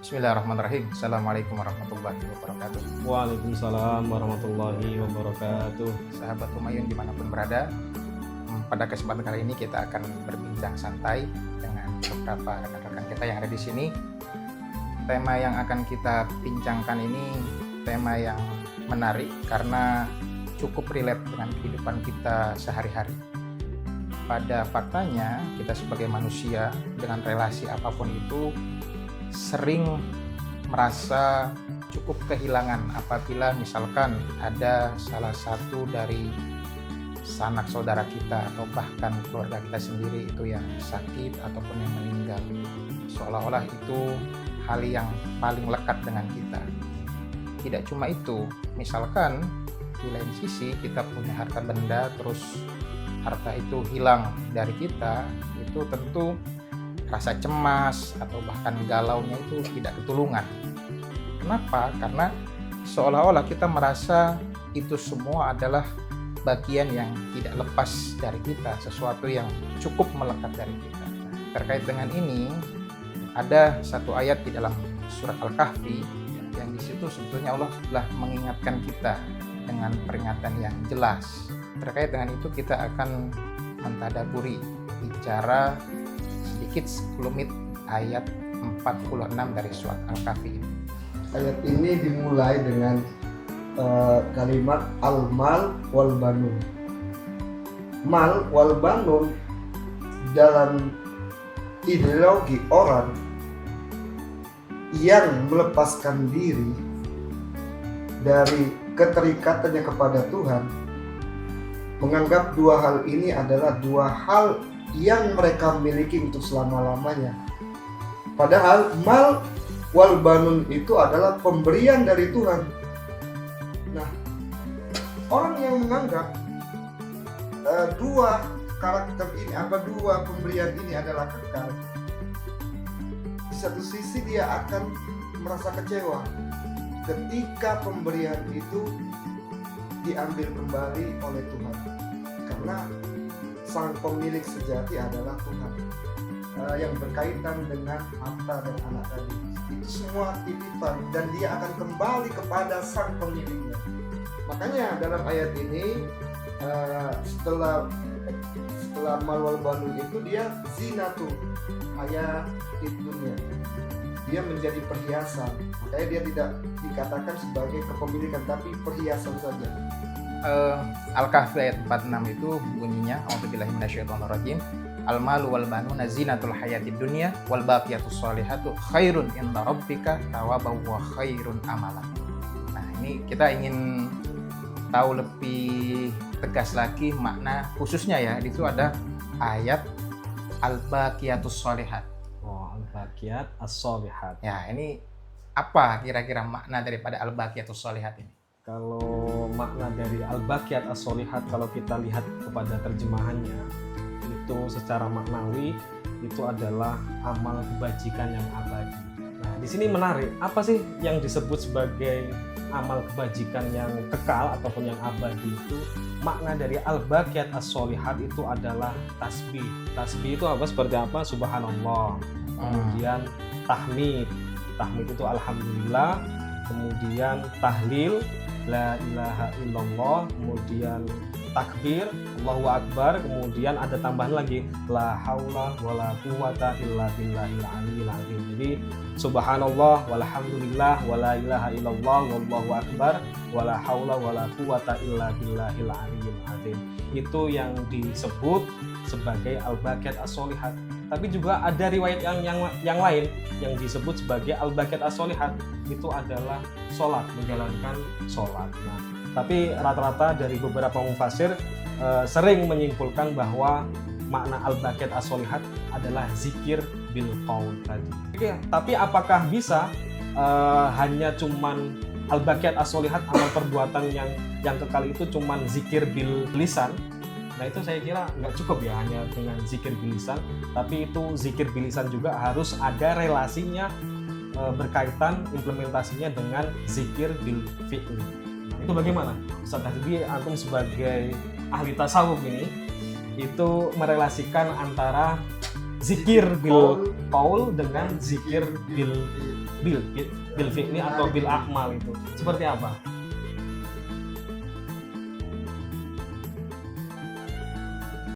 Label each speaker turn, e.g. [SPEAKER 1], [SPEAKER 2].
[SPEAKER 1] Bismillahirrahmanirrahim. Assalamualaikum warahmatullahi wabarakatuh.
[SPEAKER 2] Waalaikumsalam warahmatullahi wabarakatuh.
[SPEAKER 1] Sahabat Humayun dimanapun berada, pada kesempatan kali ini kita akan berbincang santai dengan beberapa rekan-rekan kita yang ada di sini. Tema yang akan kita bincangkan ini tema yang menarik karena cukup relate dengan kehidupan kita sehari-hari. Pada faktanya, kita sebagai manusia dengan relasi apapun itu sering merasa cukup kehilangan apabila misalkan ada salah satu dari sanak saudara kita atau bahkan keluarga kita sendiri itu yang sakit ataupun yang meninggal. Seolah-olah itu hal yang paling lekat dengan kita. Tidak cuma itu, misalkan di lain sisi kita punya harta benda terus harta itu hilang dari kita, itu tentu rasa cemas atau bahkan galaunya itu tidak ketulungan. Kenapa? Karena seolah-olah kita merasa itu semua adalah bagian yang tidak lepas dari kita, sesuatu yang cukup melekat dari kita. Terkait dengan ini, ada satu ayat di dalam surat Al-Kahfi yang di situ sebetulnya Allah telah mengingatkan kita dengan peringatan yang jelas. Terkait dengan itu kita akan mentadaburi bicara sedikit sekelumit ayat 46 dari surat Al-Kahfi ini.
[SPEAKER 3] Ayat ini dimulai dengan kalimat al-mal wal banun. Mal wal banun dalam ideologi orang yang melepaskan diri dari keterikatannya kepada Tuhan, menganggap dua hal ini adalah dua hal yang mereka miliki untuk selama-lamanya. Padahal mal wal banun itu adalah pemberian dari Tuhan. Nah, orang yang menganggap dua karakter ini, dua pemberian ini adalah kekal, di satu sisi dia akan merasa kecewa ketika pemberian itu diambil kembali oleh Tuhan, karena sang pemilik sejati adalah Tuhan. Yang berkaitan dengan harta dan anak tadi itu semua titipan dan dia akan kembali kepada sang pemiliknya. Makanya dalam ayat ini setelah mal wal banun itu dia zinatu hayatid dunya, dia menjadi perhiasan. Makanya dia tidak dikatakan sebagai kepemilikan tapi perhiasan saja.
[SPEAKER 1] Al-Kahfi ayat 46 itu bunyinya a'udzubillahi minasyaitonirrajim. Al-malu wal banuna zinatul hayatid dunya wal baqiyatus sholihatu khairun inda rabbika thawaban wa khairun amalan. Nah, ini kita ingin tahu lebih tegas lagi makna khususnya ya, itu ada ayat al-baqiyatus sholihat.
[SPEAKER 2] Oh, al-baqiyat as-sholihat.
[SPEAKER 1] Ya, ini apa kira-kira makna daripada al-baqiyatus sholihat ini?
[SPEAKER 2] Kalau makna dari al-baqiyat as-sholihat, kalau kita lihat kepada terjemahannya, itu secara maknawi itu adalah amal kebajikan yang abadi. Nah, di sini menarik, apa sih yang disebut sebagai amal kebajikan yang kekal ataupun yang abadi itu? Makna dari al-baqiyat as-sholihat itu adalah tasbih. Tasbih itu apa? Seperti apa? Subhanallah. Kemudian tahmid. Tahmid itu alhamdulillah. Kemudian tahlil, la ilaha illallah. Kemudian takbir, Allahu Akbar. Kemudian ada tambahan lagi, la haula wala quwata illa billahil aliyil azim. Jadi subhanallah walhamdulillah wala ilaha illallah wallahu akbar wala haula wala quwata illa billahil aliyil azim. Itu yang disebut sebagai al-baqiyat as-sholihat. Tapi juga ada riwayat yang lain yang disebut sebagai al-baqiyat as-sholihat, itu adalah sholat, menjalankan sholat. Nah, tapi rata-rata dari beberapa mufasir sering menyimpulkan bahwa makna al-baqiyat as-sholihat adalah zikir bil qaul tadi. Oke, tapi apakah bisa hanya cuman al-baqiyat as-sholihat, amal perbuatan yang kekal itu cuman zikir bil lisan? Nah, itu saya kira nggak cukup ya hanya dengan zikir bil lisan, tapi itu zikir bil lisan juga harus ada relasinya, berkaitan implementasinya dengan zikir bil fi'li. Itu bagaimana? Ustaz Hasbi, antum sebagai ahli tasawuf ini itu merelasikan antara zikir bil qaul dengan zikir bil fi'li atau bil akmal itu seperti apa?